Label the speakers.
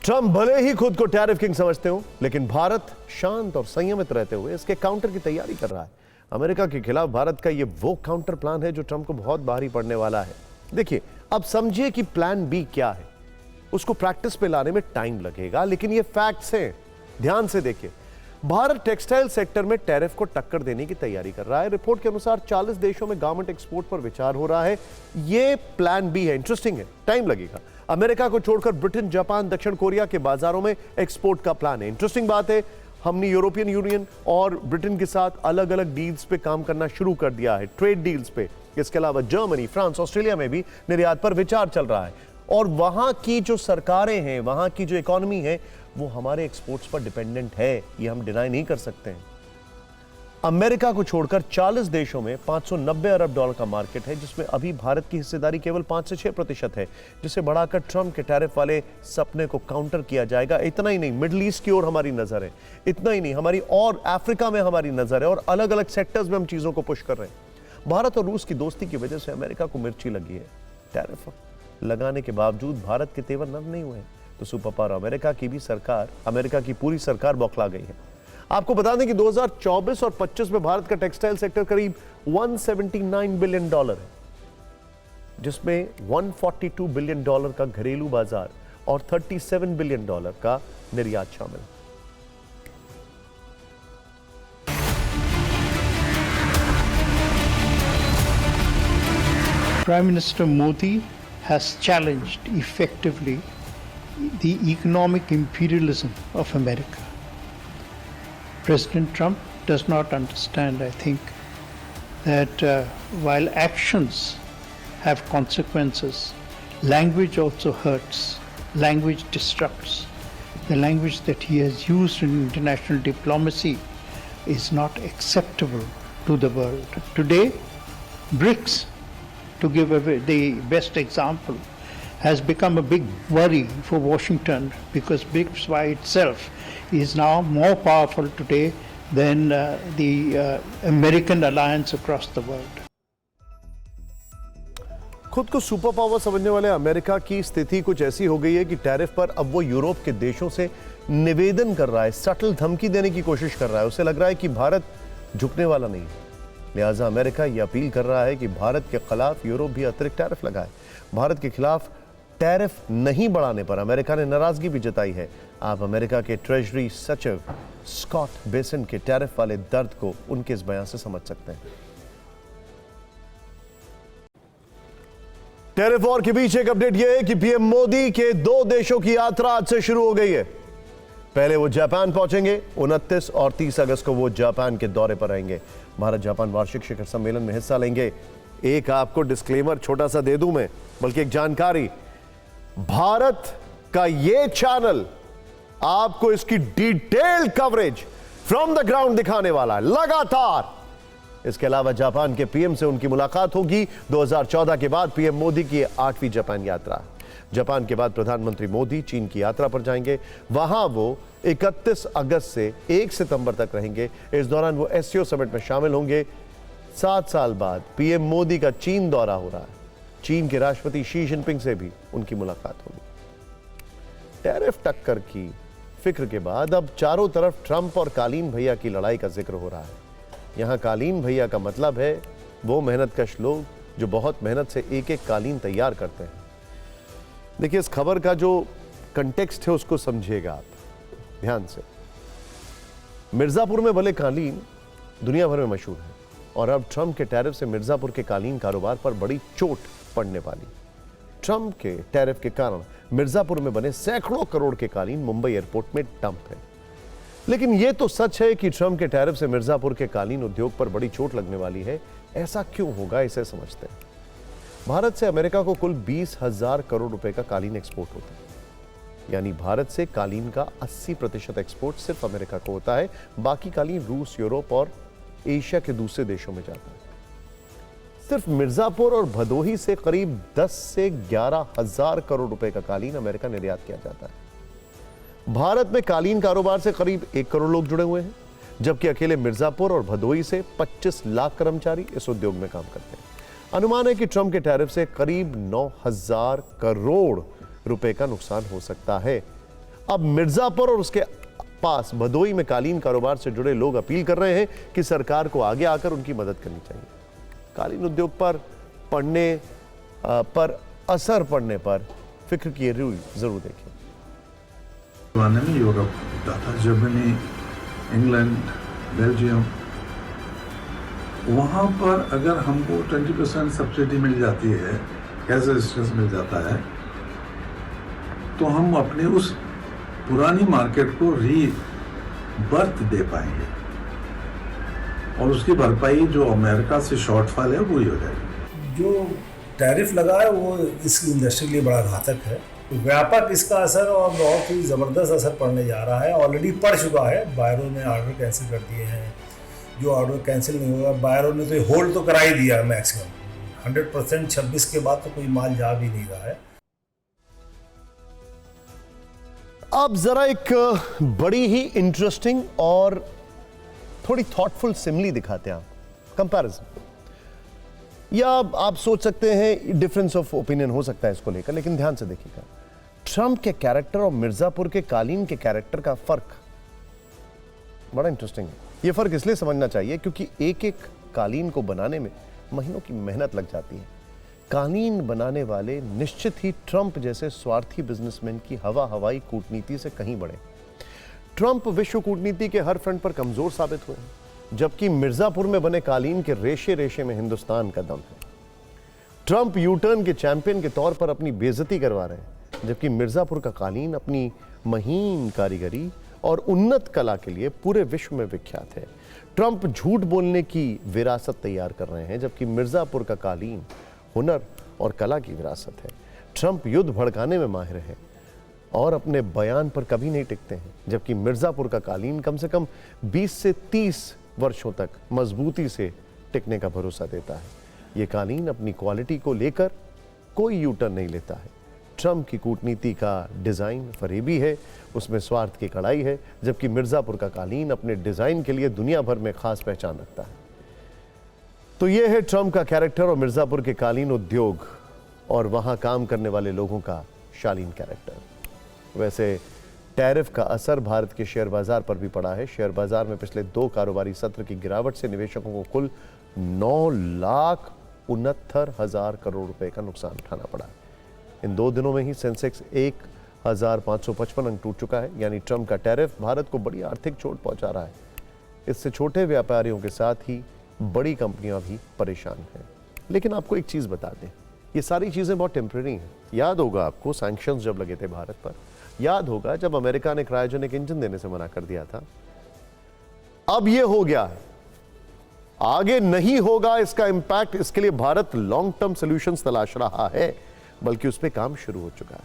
Speaker 1: Trump भले ही खुद को टैरिफ किंग समझते हो, लेकिन भारत शांत और संयमित रहते हुए इसके काउंटर की तैयारी कर रहा है। अमेरिका के खिलाफ भारत का यह वो काउंटर प्लान है जो ट्रंप को बहुत भारी पड़ने वाला है। देखिए, अब समझिए कि प्लान बी क्या है। उसको प्रैक्टिस पे लाने में टाइम लगेगा, लेकिन ये फैक्ट्स हैं। ध्यान से देखिए, भारत टेक्सटाइल सेक्टर में टैरिफ को टक्कर देने की तैयारी कर रहा है। रिपोर्ट के अनुसार 40 देशों में गारमेंट एक्सपोर्ट पर विचार हो रहा है। यह प्लान बी है। इंटरेस्टिंग है, टाइम लगेगा। अमेरिका को छोड़कर ब्रिटेन, जापान, दक्षिण कोरिया के बाजारों में एक्सपोर्ट का प्लान है। इंटरेस्टिंग बात है, हमने यूरोपियन यूनियन और ब्रिटेन के साथ अलग अलग डील्स पे काम करना शुरू कर दिया है, ट्रेड डील्स पे। इसके अलावा जर्मनी, फ्रांस, ऑस्ट्रेलिया में भी निर्यात पर विचार चल रहा है। और वहां की जो सरकारें हैं, वहां की जो इकोनॉमी है, वो हमारे एक्सपोर्ट्स पर डिपेंडेंट है। ये हम डिनाई नहीं कर सकते हैं। अमेरिका को छोड़कर 40 देशों में $590 अरब का मार्केट है, जिसमें अभी भारत की हिस्सेदारी केवल 5 से 6% है, जिसे बढ़ाकर ट्रंप के टैरिफ वाले सपने को काउंटर किया जाएगा। इतना ही नहीं, मिडिल ईस्ट की ओर हमारी नजर है। इतना ही नहीं, हमारी और अफ्रीका में हमारी नजर है, और अलग अलग सेक्टर्स में हम चीजों को पुश कर रहे हैं। भारत और रूस की दोस्ती की वजह से अमेरिका को मिर्ची लगी है। टैरिफ लगाने के बावजूद भारत के तेवर नरम नहीं हुए, तो सुपर पावर अमेरिका की पूरी सरकार बौखला गई है। आपको बता दें कि 2024 और 25 में भारत का टेक्सटाइल सेक्टर करीब $179 बिलियन है, जिसमें $142 बिलियन का घरेलू बाजार और $37 बिलियन का निर्यात शामिल है।
Speaker 2: Prime Minister Modi has challenged effectively the economic imperialism of America. President Trump does not understand, I think, that while actions have consequences, language also hurts. Language disrupts. The language that he has used in international diplomacy is not acceptable to the world. Today, BRICS, to give the best example, has become a big worry for Washington, because BRICS by itself is now more powerful today than the American alliance across the world.
Speaker 1: खुद को super power समझने वाले America की स्थिति कुछ ऐसी हो गई है कि टैरिफ पर अब वो यूरोप के देशों से निवेदन कर रहा है, सटल धमकी देने की कोशिश कर रहा है। उसे लग रहा है कि भारत झुकने वाला नहीं है। लिहाजा अमेरिका ये अपील कर रहा है कि भारत के खिलाफ यूरोप भी अतिरिक्त टैरिफ लगाए। भारत के खिलाफ टैरिफ नहीं बढ़ाने पर अमेरिका ने नाराजगी भी जताई है। आप अमेरिका के ट्रेजरी सचिव स्कॉट बेसेंट के टैरिफ वाले दर्द को उनके इस बयान से समझ सकते हैं। टैरिफ वॉर के बीच एक अपडेट यह है कि पीएम मोदी के 2 देशों की यात्रा आज से शुरू हो गई है। पहले वो जापान पहुंचेंगे, 29 और 30 अगस्त को वो जापान के दौरे पर रहेंगे। भारत जापान वार्षिक शिखर सम्मेलन में हिस्सा लेंगे। एक आपको डिस्क्लेमर छोटा सा दे दूं मैं, बल्कि एक जानकारी, भारत का ये चैनल आपको इसकी detail coverage from the ground दिखाने वाला है लगातार। इसके अलावा जापान के पीएम से उनकी मुलाकात होगी। 2014 के बाद पीएम मोदी की 8वीं जापान यात्रा। जापान के बाद प्रधानमंत्री मोदी चीन की यात्रा पर जाएंगे। वहां वो 31 अगस्त से 1 सितंबर तक रहेंगे। इस दौरान वो एससीओ समिट में शामिल होंगे। 7 साल बाद पीएम मोदी का चीन दौरा हो रहा है। चीन के राष्ट्रपति शी जिनपिंग से भी उनकी मुलाकात होगी। टैरिफ टक्कर की फिक्र के बाद अब चारों तरफ ट्रंप और कालीन भैया की लड़ाई का जिक्र हो रहा है। यहां कालीन भैया का मतलब है वो मेहनतकश लोग जो बहुत मेहनत से एक एक कालीन तैयार करते हैं। देखिए, इस खबर का जो कंटेक्स्ट है उसको समझिएगा आप ध्यान से। मिर्जापुर में बने कालीन दुनिया भर में मशहूर है, और अब ट्रंप के टैरिफ से मिर्जापुर के कालीन कारोबार पर बड़ी चोट पड़ने वाली। ट्रंप के टैरिफ के कारण मिर्जापुर में बने सैकड़ों करोड़ के कालीन मुंबई एयरपोर्ट में डंप है। लेकिन यह तो सच है कि ट्रंप के टैरिफ से मिर्जापुर के कालीन उद्योग पर बड़ी चोट लगने वाली है। ऐसा क्यों होगा, इसे समझते हैं। भारत से अमेरिका को कुल 20,000 करोड़ रुपए का कालीन एक्सपोर्ट होता है। यानी भारत से कालीन का 80% एक्सपोर्ट सिर्फ अमेरिका को होता है। बाकी कालीन रूस, यूरोप और एशिया के दूसरे देशों में जाता है। सिर्फ मिर्जापुर और भदोही से करीब 10 से 11,000 करोड़ रुपए का कालीन अमेरिका निर्यात किया जाता है। भारत में कालीन कारोबार से करीब 1 करोड़ लोग जुड़े हुए हैं, जबकि अकेले मिर्जापुर और भदोही से 25 लाख कर्मचारी इस उद्योग में काम करते हैं। अनुमान है कि ट्रंप के टैरिफ से करीब 9,000 करोड़ रुपए का नुकसान हो सकता है। अब मिर्जापुर और उसके पास भदोही में कालीन कारोबार से जुड़े लोग अपील कर रहे हैं कि सरकार को आगे आकर उनकी मदद करनी चाहिए। कालीन उद्योग पर असर पड़ने पर फिक्र की रूई जरूर देखें।
Speaker 3: जमाने में यूरोप होता था, जर्मनी, इंग्लैंड, बेल्जियम, वहाँ पर अगर हमको 20% सब्सिडी मिल जाती है, कैश रजिस्ट्रेशन मिल जाता है, तो हम अपने उस पुरानी मार्केट को बर्थ दे पाएंगे और उसकी भरपाई जो अमेरिका से शॉर्टफॉल है वो ही हो जाएगी।
Speaker 4: जो टैरिफ लगा है वो इस इंडस्ट्री के लिए बड़ा घातक है। व्यापक इसका असर और बहुत ही ज़बरदस्त असर पड़ने जा रहा है, ऑलरेडी पड़ चुका है। बायरों ने ऑर्डर कैंसिल कर दिए हैं, जो ऑर्डर कैंसिल नहीं होगा बायरों ने तो होल्ड तो करा ही दिया मैक्सिमम 100%। 26 के बाद तो कोई माल जा भी नहीं रहा है।
Speaker 1: अब जरा एक बड़ी ही इंटरेस्टिंग और थोड़ी थॉटफुल सिमिली दिखाते हैं, आप कंपैरिजन। या आप सोच सकते हैं डिफरेंस ऑफ ओपिनियन हो सकता है इसको लेकर, लेकिन ध्यान से देखिएगा, ट्रंप के कैरेक्टर और मिर्जापुर के कालीन के कैरेक्टर का फर्क बड़ा इंटरेस्टिंग है। यह फर्क इसलिए समझना चाहिए क्योंकि एक एक कालीन को बनाने में महीनों की मेहनत लग जाती है। कालीन बनाने वाले निश्चित ही ट्रंप जैसे स्वार्थी बिजनेसमैन की हवाई कूटनीति से कहीं बढ़े। ट्रंप विश्व कूटनीति के हर फ्रंट पर कमजोर साबित हुए, जबकि मिर्जापुर में बने कालीन के रेशे रेशे में हिंदुस्तान का दम है। ट्रंप यूटर्न के चैंपियन के तौर पर अपनी बेइज्जती करवा रहे हैं, जबकि मिर्जापुर का कालीन अपनी महीन कारीगरी और उन्नत कला के लिए पूरे विश्व में विख्यात है। ट्रंप झूठ बोलने की विरासत तैयार कर रहे हैं, जबकि मिर्जापुर का कालीन हुनर और कला की विरासत है। ट्रंप युद्ध भड़काने में माहिर है और अपने बयान पर कभी नहीं टिकते हैं, जबकि मिर्जापुर का कालीन कम से कम 20 से 30 वर्षों तक मजबूती से टिकने का भरोसा देता है। यह कालीन अपनी क्वालिटी को लेकर कोई यूटर्न नहीं लेता है। ट्रंप की कूटनीति का डिजाइन फरेबी है, उसमें स्वार्थ की कड़ाई है, जबकि मिर्जापुर का कालीन अपने डिजाइन के लिए दुनिया भर में खास पहचान रखता है। तो यह है ट्रंप का कैरेक्टर और मिर्जापुर के कालीन उद्योग और वहां काम करने वाले लोगों का शालीन कैरेक्टर। वैसे टैरिफ का असर भारत के शेयर बाजार पर भी पड़ा है। शेयर बाजार में पिछले 2 कारोबारी सत्र की गिरावट से निवेशकों को कुल 9,69,000 करोड़ रुपए का नुकसान उठाना पड़ा। इन 2 दिनों में ही सेंसेक्स 1,555 अंक टूट चुका है। यानी ट्रंप का टैरिफ भारत को बड़ी आर्थिक चोट पहुंचा रहा है। इससे छोटे व्यापारियों के साथ ही बड़ी कंपनियां भी परेशान हैं। लेकिन आपको एक चीज बता दें, ये सारी चीजें बहुत टेम्परेरी हैं। याद होगा आपको सैंक्शंस जब लगे थे भारत पर, याद होगा जब अमेरिका ने क्रायोजेनिक इंजन देने से मना कर दिया था। अब ये हो गया है, आगे नहीं होगा इसका इंपैक्ट। इसके लिए भारत लॉन्ग टर्म सॉल्यूशंस तलाश रहा है, बल्कि उस पर काम शुरू हो चुका है।